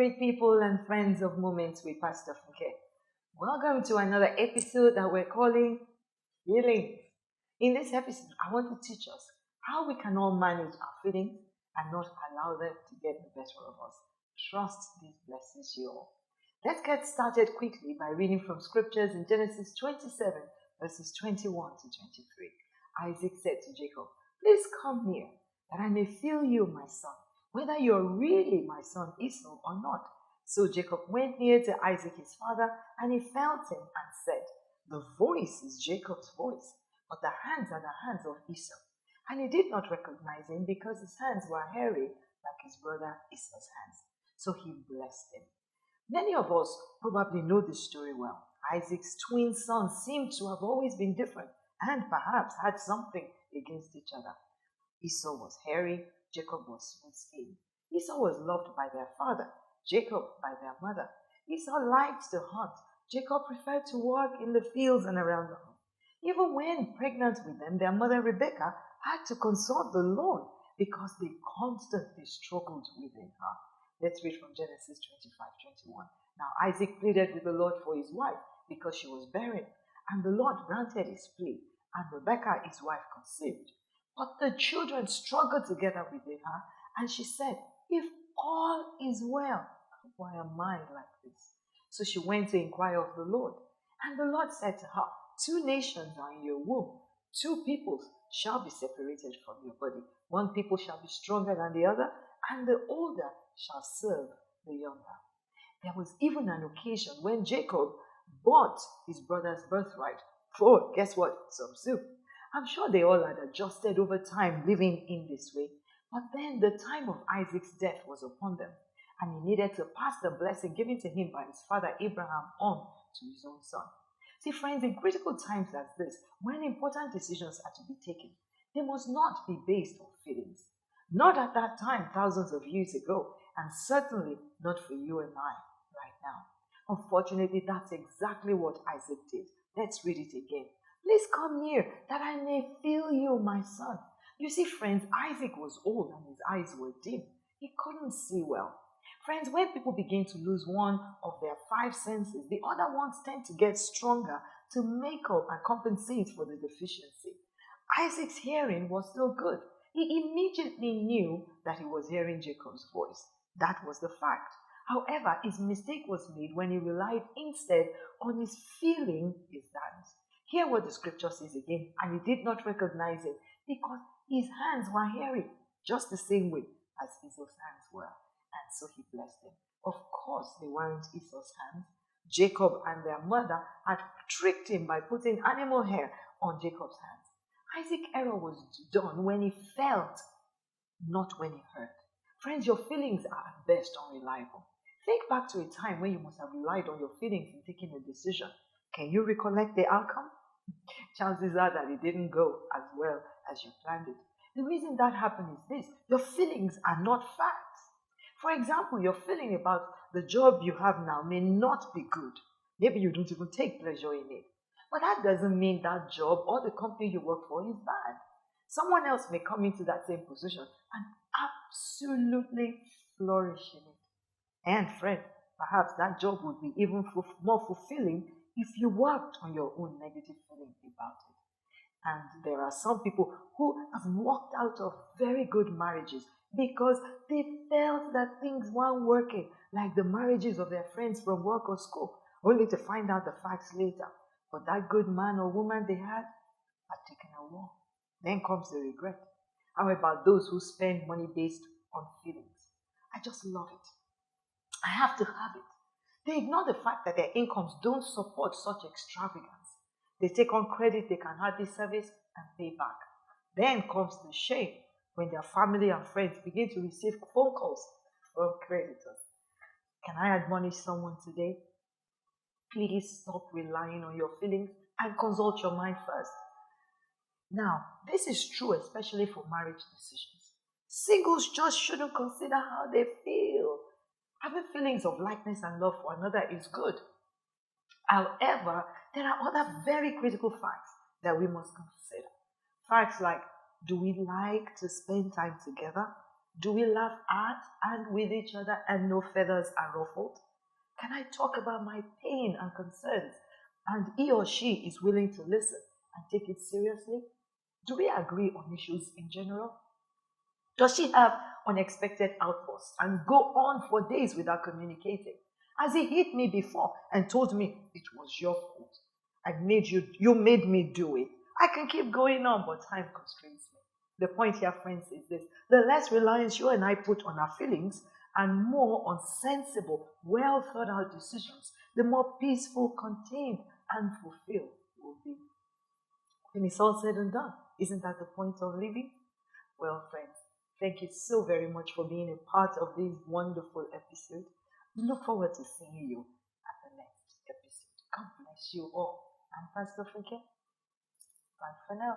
great people and friends of Moments with Pastor Funke. Welcome to another episode that we're calling Healing. In this episode, I want to teach us how we can all manage our feelings and not allow them to get the better of us. Trust this blesses you all. Let's get started quickly by reading from scriptures in Genesis 27, verses 21 to 23. Isaac said to Jacob, "Please come near, that I may feel you, my son, whether you're really my son Esau or not." So Jacob went near to Isaac his father, and he felt him and said, "The voice is Jacob's voice, but the hands are the hands of Esau." And he did not recognize him because his hands were hairy like his brother Esau's hands. So he blessed him. Many of us probably know this story well. Isaac's twin sons seem to have always been different and perhaps had something against each other. Esau was hairy, Jacob was smooth-skinned. Esau was loved by their father, Jacob by their mother. Esau liked to hunt. Jacob preferred to work in the fields and around the home. Even when pregnant with them, their mother Rebekah had to consult the Lord because they constantly struggled within her. Let's read from Genesis 25:21. Now Isaac pleaded with the Lord for his wife because she was barren, and the Lord granted his plea, and Rebekah, his wife, conceived. But the children struggled together within her, and she said, "If all is well, why am I like this?" So she went to inquire of the Lord. And the Lord said to her, "Two nations are in your womb. Two peoples shall be separated from your body. One people shall be stronger than the other, and the older shall serve the younger." There was even an occasion when Jacob bought his brother's birthright for, guess what, some soup. I'm sure they all had adjusted over time living in this way. But then the time of Isaac's death was upon them, and he needed to pass the blessing given to him by his father Abraham on to his own son. See, friends, in critical times as this, when important decisions are to be taken, they must not be based on feelings. Not at that time, thousands of years ago, and certainly not for you and I right now. Unfortunately, that's exactly what Isaac did. Let's read it again. "Please come near, that I may feel you, my son." You see, friends, Isaac was old and his eyes were dim. He couldn't see well. Friends, when people begin to lose one of their five senses, the other ones tend to get stronger to make up and compensate for the deficiency. Isaac's hearing was still good. He immediately knew that he was hearing Jacob's voice. That was the fact. However, his mistake was made when he relied instead on his feeling his dad. Hear what the scripture says again. "And he did not recognize him because his hands were hairy, just the same way as Esau's hands were." And so he blessed him. Of course, they weren't Esau's hands. Jacob and their mother had tricked him by putting animal hair on Jacob's hands. Isaac's error was done when he felt, not when he heard. Friends, your feelings are at best unreliable. Think back to a time when you must have relied on your feelings in taking a decision. Can you recollect the outcome? Chances are that it didn't go as well as you planned it. The reason that happened is this: your feelings are not facts. For example, your feeling about the job you have now may not be good. Maybe you don't even take pleasure in it. But that doesn't mean that job or the company you work for is bad. Someone else may come into that same position and absolutely flourish in it. And friend, perhaps that job would be even more fulfilling if you worked on your own negative feeling about it. And there are some people who have walked out of very good marriages because they felt that things weren't working, like the marriages of their friends from work or school, only to find out the facts later. But that good man or woman they had taken a walk. Then comes the regret. How about those who spend money based on feelings? I just love it. I have to have it. They ignore the fact that their incomes don't support such extravagance. They take on credit they can hardly service and pay back. Then comes the shame when their family and friends begin to receive phone calls from creditors. Can I admonish someone today? Please stop relying on your feelings and consult your mind first. Now, this is true especially for marriage decisions. Singles just shouldn't consider how they feel. Having feelings of likeness and love for another is good. However, there are other very critical facts that we must consider. Facts like, do we like to spend time together? Do we laugh at and with each other and no feathers are ruffled? Can I talk about my pain and concerns and he or she is willing to listen and take it seriously? Do we agree on issues in general? Does she have unexpected outbursts and go on for days without communicating? Has he hit me before and told me it was your fault? You made me do it. I can keep going on, but time constrains me. The point here, friends, is this: the less reliance you and I put on our feelings and more on sensible, well thought out decisions, the more peaceful, contained, and fulfilled we'll be. When it's all said and done, isn't that the point of living? Well, friends, thank you so very much for being a part of this wonderful episode. We look forward to seeing you at the next episode. God bless you all. I'm Pastor Funke. Bye for now.